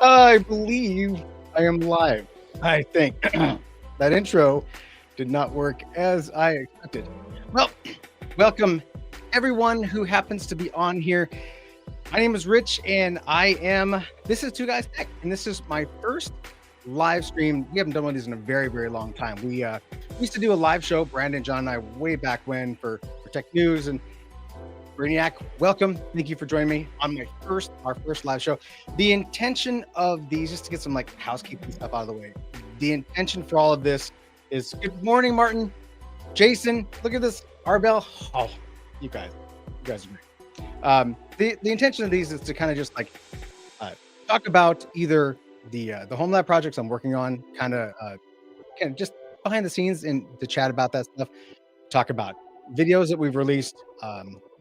I believe I am live. I think that intro did not work as I expected. Well, welcome everyone who happens to be on here. My name is Rich, and this is Two Guys Tech, and this is my first live stream. We haven't done one of these in a very, very long time. We used to do a live show, Brandon, John, and I, way back when for Tech News. And Brainiac, welcome. Thank you for joining me on our first live show. The intention of these, just to get some like housekeeping stuff out of the way, the intention for all of this is, good morning, Martin, Jason, look at this, Arbel. Oh, you guys are great. The intention of these is to kind of just like talk about either the HomeLab projects I'm working on, kind of just behind the scenes, and to chat about that stuff, talk about videos that we've released,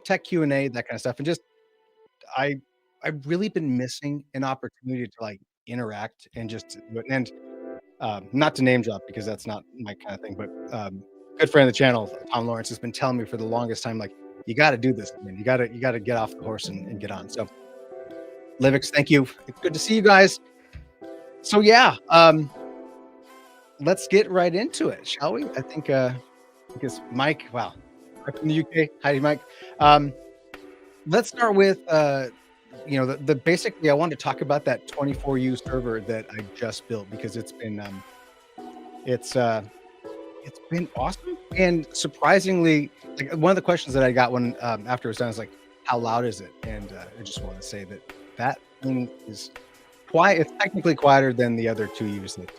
tech Q&A, that kind of stuff. And just I've really been missing an opportunity to like interact and just not to name drop because that's not my kind of thing, but good friend of the channel, Tom Lawrence, has been telling me for the longest time, like, you got to do this, man. You got to get off the horse and get on. So Livix, thank you. It's good to see you guys. So yeah, let's get right into it, shall we? I think because Mike, wow, from the UK. Hi, Mike. Let's start with basically I wanted to talk about that 24U server that I just built, because it's been awesome. And surprisingly, like, one of the questions that I got when after it was done is like, how loud is it? And I just want to say that thing is quiet. It's technically quieter than the other 2Us that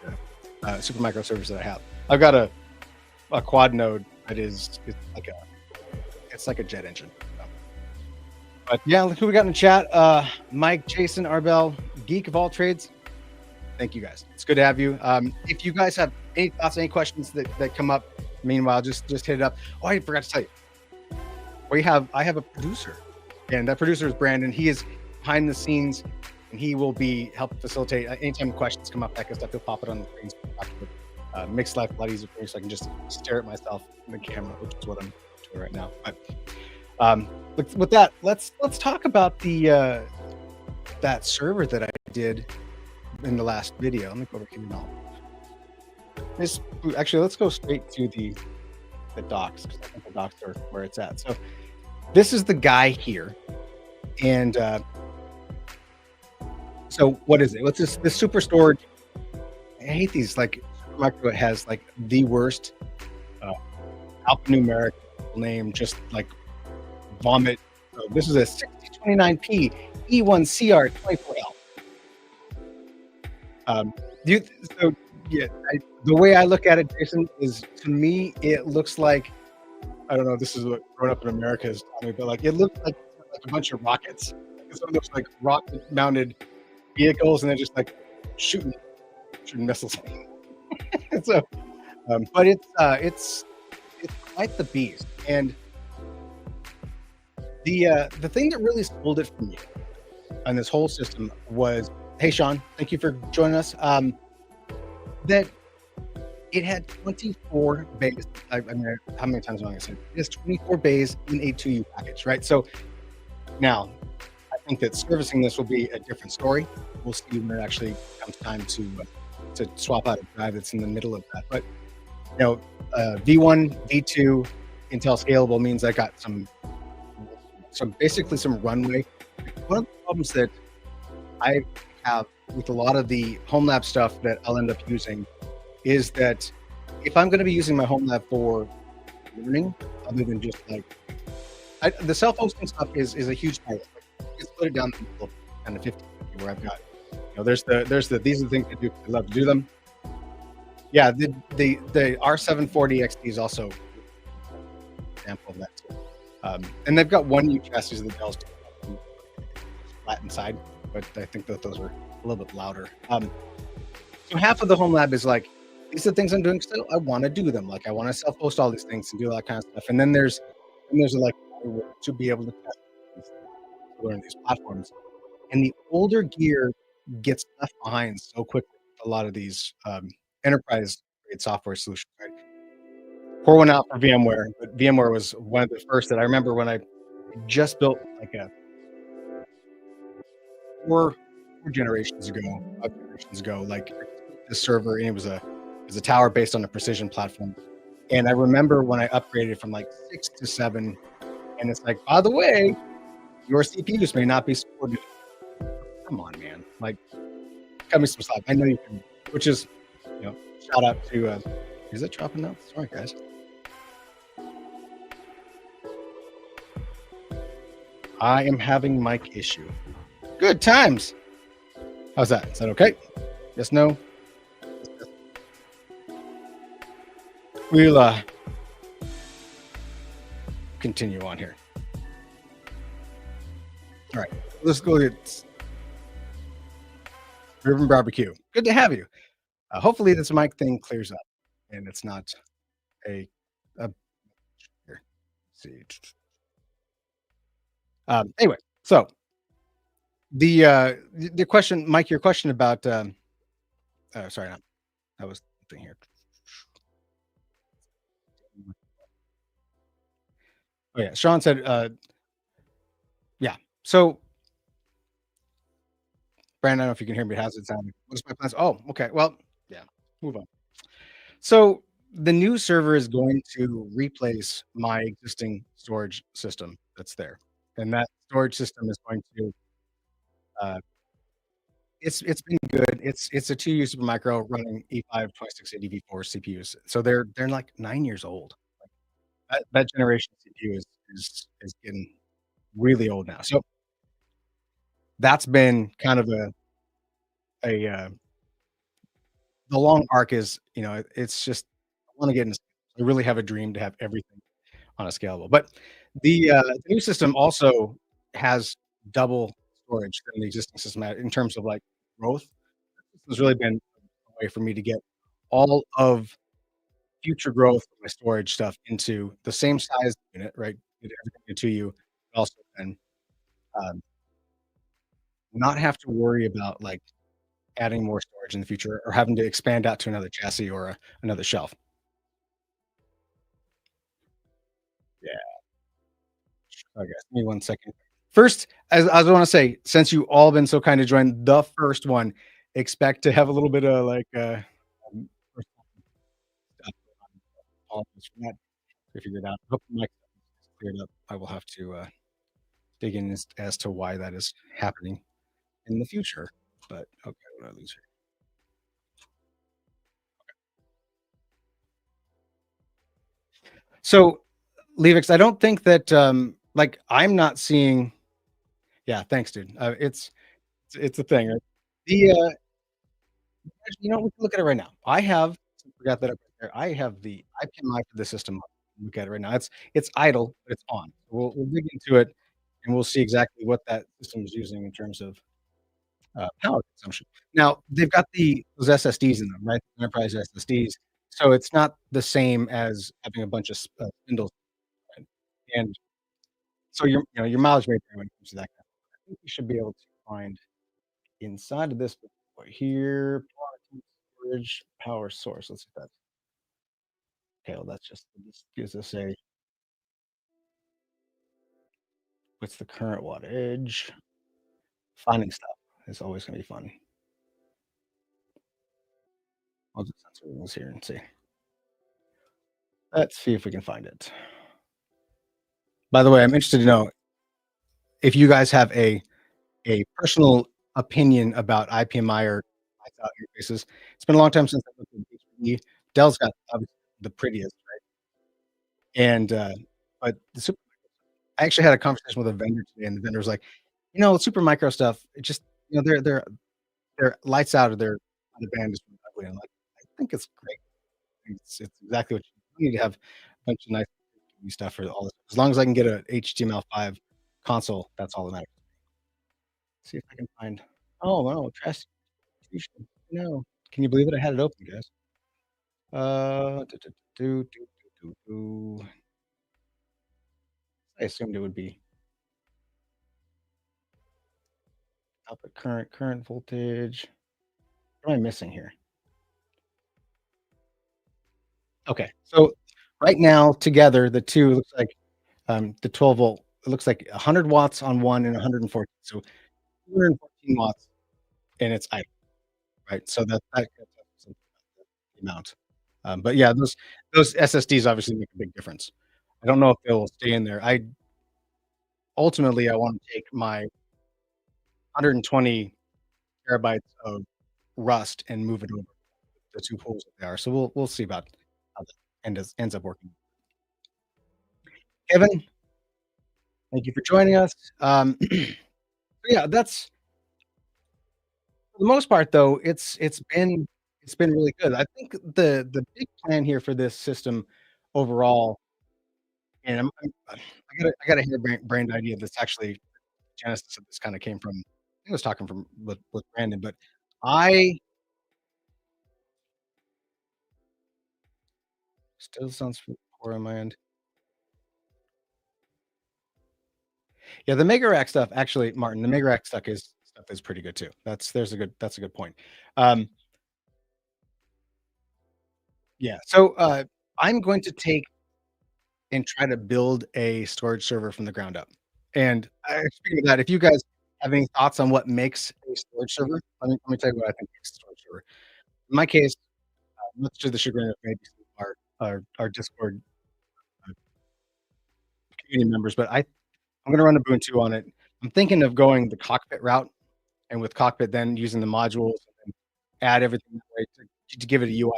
Supermicro servers that I have. I've got a quad node that it's like a jet engine. But yeah, look who we got in the chat. Mike, Jason, Arbel, Geek of all trades. Thank you guys. It's good to have you. If you guys have any thoughts, any questions that come up, meanwhile, just hit it up. Oh, I forgot to tell you. I have a producer, and that producer is Brandon. He is behind the scenes, and he will be helping facilitate anytime questions come up, that kind of stuff. He'll pop it on the screen. Makes life a lot easier for me, so I can just stare at myself in the camera, which is what I'm doing right now. But with that, let's talk about the that server that I did in the last video. Let me go over here now. Actually, let's go straight to the docs, because I think the docs are where it's at. So this is the guy here, and so what is it? What's this super storage? I hate these. Like, Supermicro has like the worst alphanumeric name, just like vomit. So this is a 6029P E1CR24L. The way I look at it, Jason, is, to me it looks like, I don't know, this is what growing up in America has taught me, but like it looks like a bunch of rockets. It's one of those like rocket mounted vehicles, and they're just like shooting missiles. So but it's quite the beast. And the thing that really sold it for me on this whole system was, hey Sean, thank you for joining us, that it had 24 bays. I mean, how many times am I going to say it? It has 24 bays in a 2U package, right? So now I think that servicing this will be a different story. We'll see when it actually comes time to swap out a drive that's in the middle of that. But V1, V2, Intel scalable means I got some runway. One of the problems that I have with a lot of the HomeLab stuff that I'll end up using is that if I'm going to be using my HomeLab for learning, other than just like the self-hosting stuff is a huge part of it. Like, you split it down the middle, kind of 50-50, where I've got, these are the things I do. I love to do them. Yeah, the R740 XT is also an example of that too. And they've got 1U chassis of the Dells flat inside, but I think that those are a little bit louder. So half of the HomeLab is like, these are the things I'm doing still. I want to do them. Like, I want to self-host all these things and do all that kind of stuff. And then there's like, to be able to test these, to learn these platforms. And the older gear gets left behind so quickly with a lot of these enterprise grade software solutions, right? Pour one out for VMware, but VMware was one of the first that I remember when I just built like a 4 generations ago, 5 generations ago, like the server, and it was a tower based on a precision platform. And I remember when I upgraded from like 6 to 7, and it's like, by the way, your CPUs may not be supported. Come on, man! Like, cut me some slack. I know you can, which is, shout out to. Is it dropping out? Sorry, guys. I am having mic issue. Good times. How's that? Is that okay? Yes, no. We'll continue on here. All right, let's go get Ribbon Barbecue. Good to have you. Hopefully, this mic thing clears up and it's not a here. Let's see. Anyway, so the question, Mike, your question about sorry, not, I was thinking here. Oh yeah, Sean said, yeah. So, Brandon, I don't know if you can hear me. How's it sounding? What's my plans? Oh, okay. Well, yeah. Move on. So the new server is going to replace my existing storage system that's there, and that storage system is going to. Uh, it's been good. It's a 2U Supermicro running E5 2680 V4 CPUs. So they're like 9 years old. That generation CPU is getting really old now. So that's been kind of a the long arc is, it's just I want to get into. I really have a dream to have everything on a scalable. But the new system also has double storage than the existing system in terms of like growth. It's really been a way for me to get all of future growth of my storage stuff into the same size unit, right? Get everything into you, but also then um, not have to worry about like adding more storage in the future or having to expand out to another chassis or another shelf. Yeah. Okay, give me 1 second. First, as I want to say, since you all been so kind to join the first one, expect to have a little bit of like um, first stuff. Apologies for that. We figured it out. Hope the mic is cleared up. I will have to dig in as to why that is happening in the future. But okay, what did I lose here? So, Levix, I don't think that like I'm not seeing. Yeah, thanks, dude. It's a thing. Right? The we can look at it right now. I have forgot that up right there. I have the IPMI for the system. Look at it right now. It's idle, but it's on. We'll dig into it and we'll see exactly what that system is using in terms of power consumption. Now they've got those SSDs in them, right? Enterprise SSDs. So it's not the same as having a bunch of spindles. Right? And so your mileage may vary when it comes to that. I think we should be able to find inside of this here storage power source. Let's see if that's okay. Well, that's just this gives us a what's the current wattage. Finding stuff is always going to be fun. I'll just censor this here and see. Let's see if we can find it. By the way, I'm interested to know if you guys have a personal opinion about IPMI or lights out interfaces. It's been a long time since I looked at HPE. Dell's got obviously the prettiest, right? And but I actually had a conversation with a vendor today, and the vendor was like, Supermicro stuff. It just their lights out of their on the band is really ugly. I'm like, I think it's great. It's exactly what you need to have a bunch of nice stuff for all this. As long as I can get a HTML5 console, that's all that matters. See if I can find. Oh no, trash. No, can you believe it? I had it open, guys. Do, do, do, do, do, do. I assumed it would be output current voltage. What am I missing here? Okay, so right now together, the two looks like the 12 volt. It looks like 100 watts on one and 114. So 214 watts and it's idle, right? So that gets up something about the amount. But yeah, those SSDs obviously make a big difference. I don't know if they'll stay in there. Ultimately, I want to take my 120 terabytes of Rust and move it over the 2 pools that they are. So we'll see about how that ends up working. Kevin, thank you for joining us. Yeah, that's for the most part though, it's been really good. I think the big plan here for this system overall, and I got a harebrained idea that's actually genesis of this kinda came from I was talking from with Brandon, but I still sounds poor on my end. Yeah, the Mega Rack stuff actually, Martin, the Mega Rack stuff is pretty good too. That's a good point. Um, yeah, so, I'm going to take and try to build a storage server from the ground up. And, speaking of that, if you guys have any thoughts on what makes a storage server, let me tell you what I think makes a storage server. In my case, much to the chagrin of maybe some of our Discord, uh, community members, but I'm gonna run Ubuntu on it. I'm thinking of going the cockpit route, and with cockpit, then using the modules and add everything that way to give it a UI.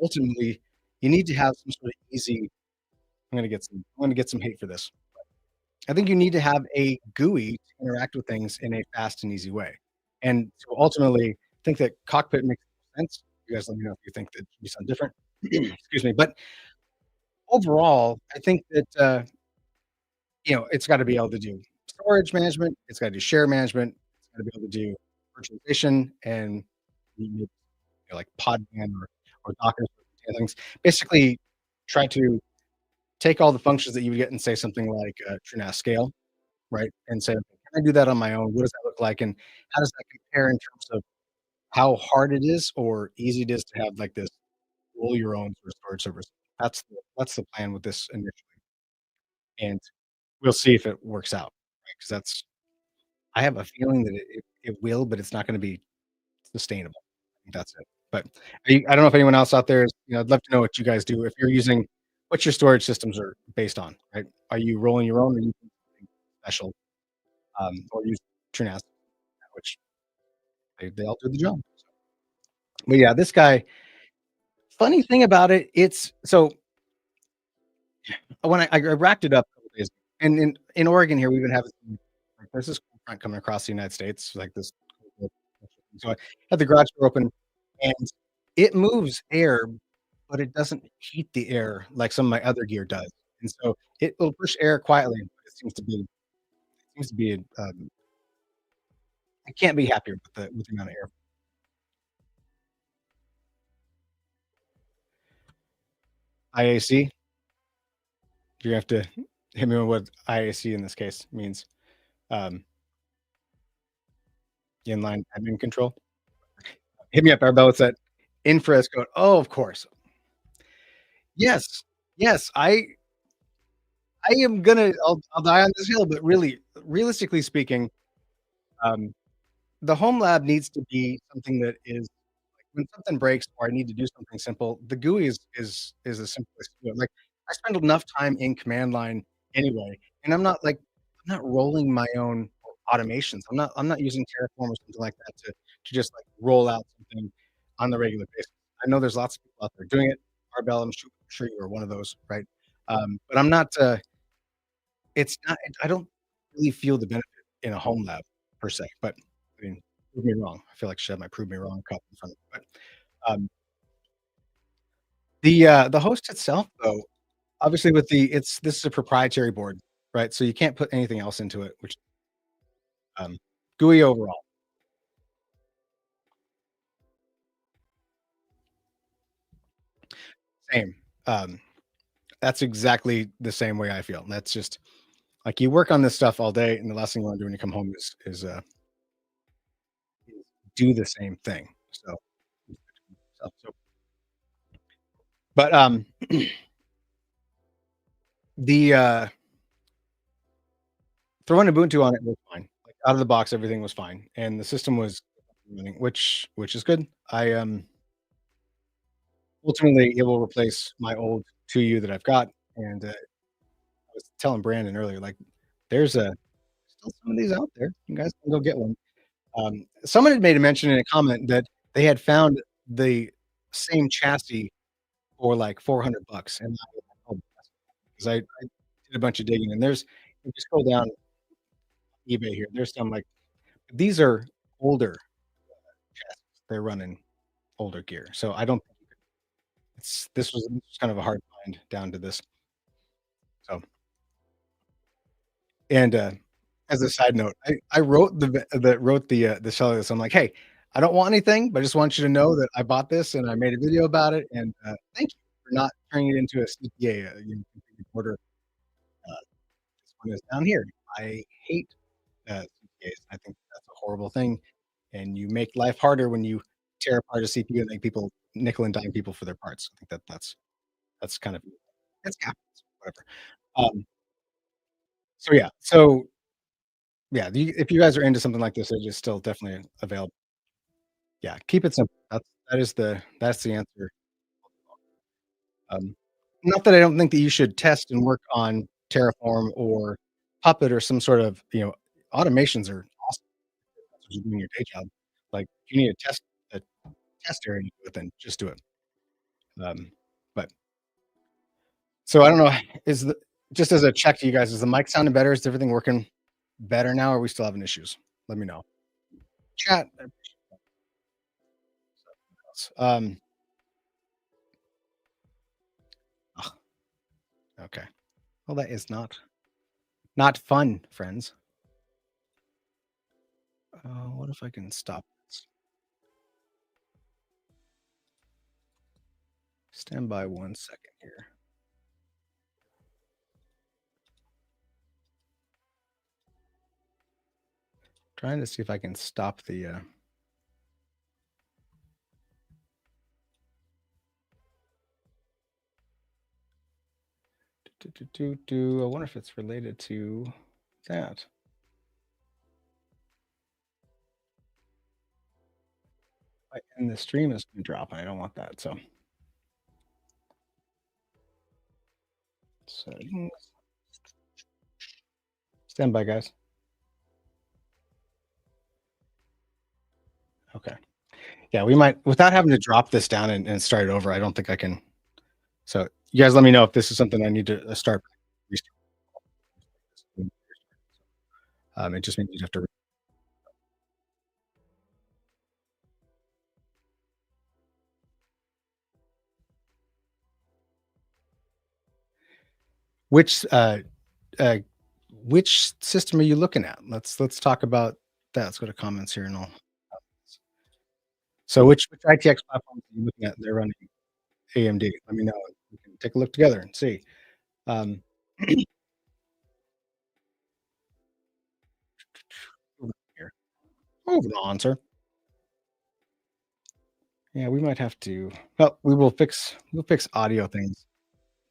Ultimately, you need to have some sort of easy I'm gonna get some hate for this. I think you need to have a GUI to interact with things in a fast and easy way. And so ultimately, I think that cockpit makes sense. You guys let me know if you think that we sound different. Excuse me. But overall, I think that it's got to be able to do storage management, it's got to do share management, it's got to be able to do virtualization and maybe, like Podman or Docker things. Basically, try to take all the functions that you would get in say something like TrueNAS scale, right? And say, "Okay, can I do that on my own? What does that look like? And how does that compare in terms of how hard it is or easy it is to have like this roll your own sort of storage service?" That's the plan with this initially, and we'll see if it works out, right? Because that's I have a feeling that it will, but it's not going to be sustainable. I think that's it. But I don't know if anyone else out there is, I'd love to know what you guys do if you're using what your storage systems are based on, right? Are you rolling your own or using something special, or use TrueNAS, which they all do the job. But yeah, this guy, funny thing about it, it's so when I racked it up a couple days, and in Oregon here, we've been having like there's this cold front coming across the United States, like this. So I had the garage door open, and it moves air, but it doesn't heat the air like some of my other gear does. And so it will push air quietly, but it seems to be I can't be happier with the amount of air. IAC, you have to hit me with what IAC in this case means. Um, Inline admin control. Hit me up, Arbella. It's at infres code. Oh, of course. Yes. Yes. I am gonna I'll die on this hill, but really, realistically speaking, um, the home lab needs to be something that is like when something breaks or I need to do something simple, the GUI is the simplest to do it. Like I spend enough time in command line anyway, and I'm not rolling my own automations. I'm not using Terraform or something like that to just like roll out something on the regular basis. I know there's lots of people out there doing it. Arbel, I'm sure you are one of those, right? But I'm not. It's not. I don't really feel the benefit in a home lab per se. But I mean, prove me wrong. I feel like Chev might prove me wrong a couple in front of me. But the host itself, though, obviously with the it's this is a proprietary board, right? So you can't put anything else into it, which um, GUI overall. Same. Um, that's exactly the same way I feel. That's just like you work on this stuff all day, and the last thing you want to do when you come home is do the same thing. So but the throwing Ubuntu on it was fine. Like out of the box, everything was fine, and the system was. running, which is good. Ultimately, it will replace my old 2U that I've got, and, I was telling Brandon earlier, like, there's still some of these out there. You guys can go get one. Someone had made a mention in a comment that they had found the same chassis for, like, 400 bucks, and I was like, "Oh," 'cause I did a bunch of digging, and there's if you scroll down eBay here, there's some, like these are older chassis. They're running older gear, so I don't think this was kind of a hard find down to this. So, and, as a side note, I wrote the seller this. I'm like, "Hey, I don't want anything, but I just want you to know that I bought this and I made a video about it, and, thank you for not turning it into a CPA, completed order. Uh, this one is down here. I hate, CPAs. I think that's a horrible thing, and you make life harder when you tear apart a CPU and make people nickel and dime people for their parts. I think that's kind of that's capitalism, whatever." So yeah, yeah, if you guys are into something like this, it is still definitely available. Yeah, keep it simple. That's the answer. Um, Not that I don't think that you should test and work on Terraform or Puppet or some sort of, automations are awesome. That's what you do in your day job. Like, if you need a test area to do it, then just do it. Um, but so I don't know, is the just as a check to you guys, is the mic sounding better? Is everything working better now, or are we still having issues? Let me know. Chat. Um, ugh, okay. Well, that is not fun, friends. What if I can stop this? Stand by 1 second here. Trying to see if I can stop the. I wonder if it's related to that. And the stream is going to drop, and I don't want that. So settings. Stand by, guys. Okay. Yeah, we might without having to drop this down and start it over. I don't think I can. So you guys, let me know if this is something I need to start. It just means you have to. Which uh, which system are you looking at? Let's talk about that. Let's go to comments here and all. So which ITX platforms are you looking at? They're running AMD. Let me know. We can take a look together and see. Um, here. Moving on, sir. Yeah, we might have to. Well, we'll fix audio things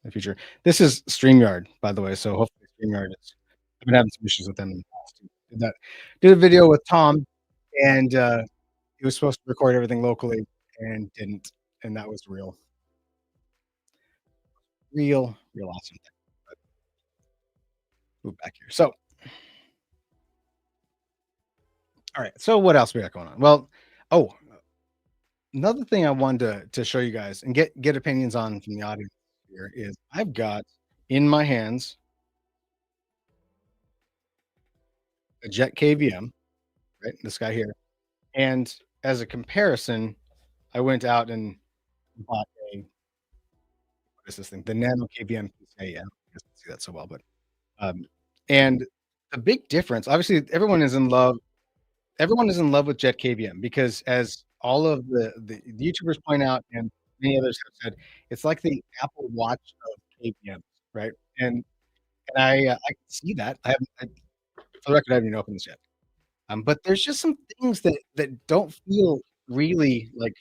in the future. This is StreamYard, by the way. So hopefully StreamYard is. I've been having some issues with them in the past. Did a video with Tom, and he was supposed to record everything locally and didn't, and that was real awesome thing. But move back here. So, all right. So what else we got going on? Well, oh, another thing I wanted to show you guys and get opinions on from the audience here is I've got in my hands a Jet KVM, right? This guy here. And as a comparison, I went out and bought a what is this thing? The Nano KVM PCIe. I don't think you guys can see that so well, but um, and the big difference, obviously, everyone is in love with Jet KVM because as all of the YouTubers point out and many others have said, it's like the Apple Watch of KVMs, right? And I can see that. For the record, I haven't even opened this yet. But there's just some things that don't feel really like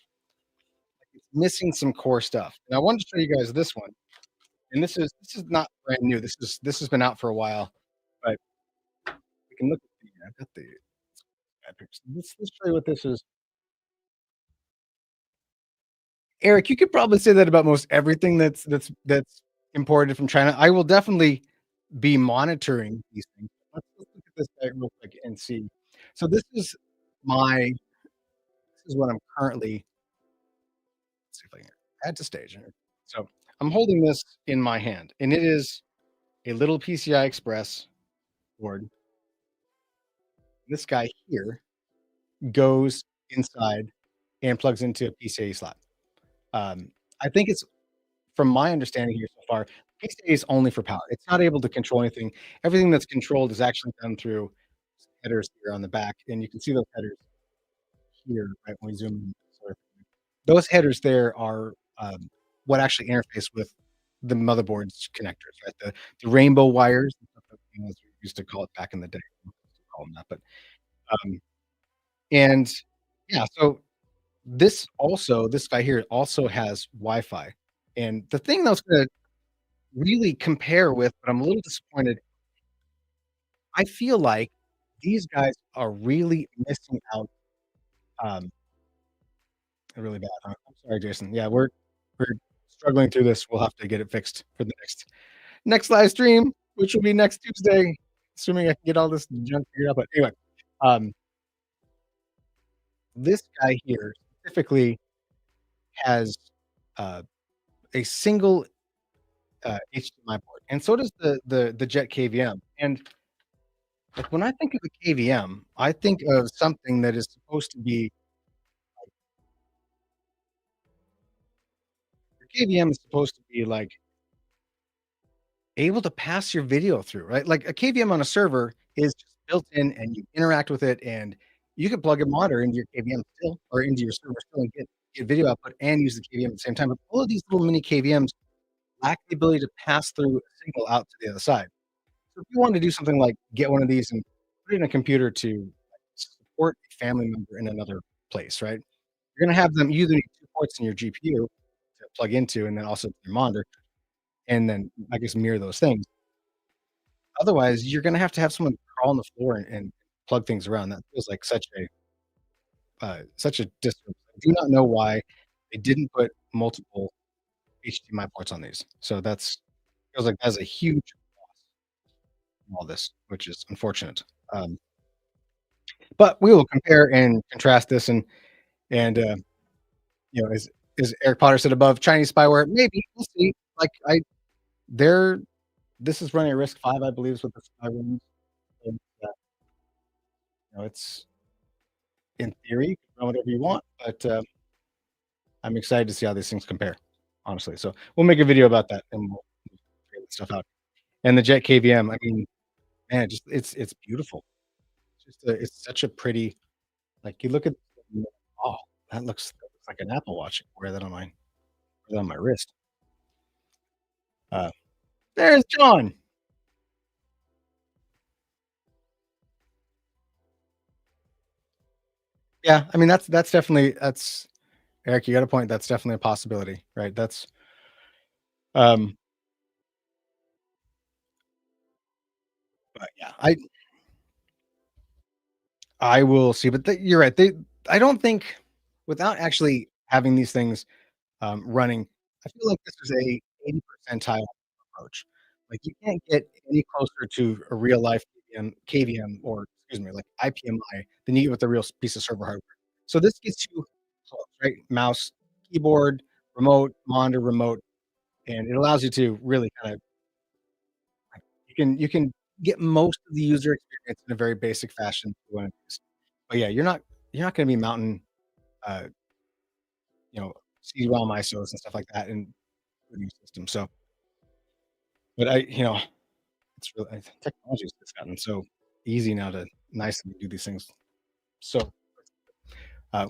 it's missing some core stuff. And I wanted to show you guys this one. And this is not brand new. This has been out for a while, but we can look at the I've got the pictures. Let's show you what this is. Eric, you could probably say that about most everything that's imported from China. I will definitely be monitoring these things. Let's look at this guy real quick and see. So my this is what I'm currently let's see if I can add to stage here. So I'm holding this in my hand, and it is a little PCI Express board. This guy here goes inside and plugs into a PCIe slot. I think it's from my understanding here so far, PCIe is only for power. It's not able to control anything. Everything that's controlled is actually done through headers here on the back, and you can see those headers here, right, when we zoom in. So those headers there are, what actually interface with the motherboard's connectors, right? The rainbow wires, as we used to call it back in the day. We still call them that, but, um, and yeah, so this guy here also has Wi-Fi, and the thing that I was gonna really compare with, but I'm a little disappointed, I feel like these guys are really missing out, um, really bad, huh? I'm sorry, Jason. Yeah, we're struggling through this. We'll have to get it fixed for the next live stream, which will be next Tuesday, assuming I can get all this junk figured out. But anyway, um, this guy here specifically has uh, a single HDMI port, and so does the Jet KVM. And like when I think of a KVM, I think of something that is supposed to be your KVM is supposed to be like able to pass your video through, right? Like a KVM on a server is just built in and you interact with it and you can plug a monitor into your KVM still or into your server still and get video output and use the KVM at the same time. But all of these little mini KVMs lack the ability to pass through a signal out to the other side. So if you want to do something like get one of these and put it in a computer to like, support a family member in another place, right? You're gonna have them you either need two ports in your GPU to plug into and then also your monitor, and then I guess mirror those things. Otherwise, you're gonna have to have someone crawl on the floor and plug things around. That feels like such a disservice. I do not know why they didn't put multiple HDMI ports on these. So that's feels like that's a huge loss in all this, which is unfortunate. Um, but we will compare and contrast this and you know, is Eric Potter said above Chinese spyware? Maybe we'll see. Like they're this is running a risk 5, I believe, is what the spy runs. And, you know, it's in theory, you can run whatever you want, but I'm excited to see how these things compare, honestly. So we'll make a video about that and we'll figure that stuff out. And the Jet KVM, I mean, man, just it's beautiful. It's such a pretty like you look at oh, that looks like an Apple Watch. Wear that on my wrist. Uh, there's John. Yeah, I mean that's definitely that's Eric. You got a point. That's definitely a possibility, right? That's um, but yeah, I will see, but you're right. I don't think without actually having these things running, I feel like this is a 80 percentile approach. Like you can't get any closer to a real life KVM or excuse me, like IPMI than you get with a real piece of server hardware. So this gets you close, right? Mouse, keyboard, remote, monitor, remote, and it allows you to really kind of you can get most of the user experience in a very basic fashion. But yeah, you're not going to be mounting uh, you know CD-ROM ISOs and stuff like that in the new system. So, but it's really technology has just gotten so easy now to nicely do these things. So, I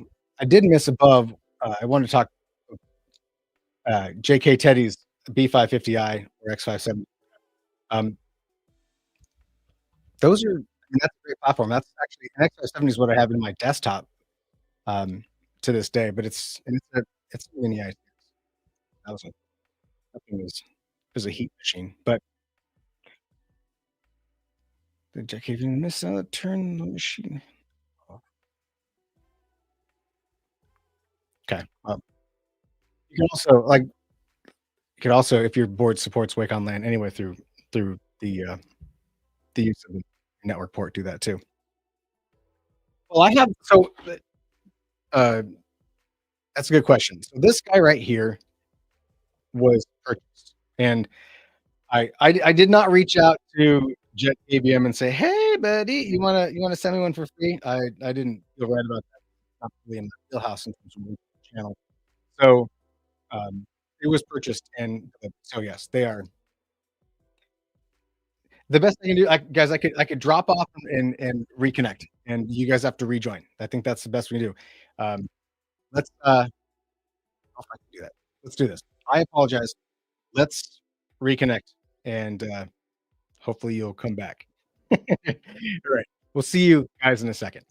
did miss above. I wanted to talk JK Teddy's B550i or X57. Um, those are. I mean, that's a great platform. That's actually an X570 is what I have in my desktop to this day. But it's a mini that was a that thing was a heat machine. But the Jack even miss turn the machine. Okay. You can also like you could also, if your board supports Wake on LAN anyway through the use of the network port, do that too. Well, I have so uh that's a good question. So this guy right here was purchased, and I did not reach out to Jet KBM and say, "Hey, buddy, you wanna send me one for free?" I didn't feel right about that. Not really in my wheelhouse in terms of channel. So, it was purchased, and so yes, they are the best thing to do. Guys, I could drop off and reconnect, and you guys have to rejoin. I think that's the best we can do. Let's I'll if I can do that. Let's do this. I apologize. Let's reconnect, and hopefully you'll come back. All right. We'll see you guys in a second.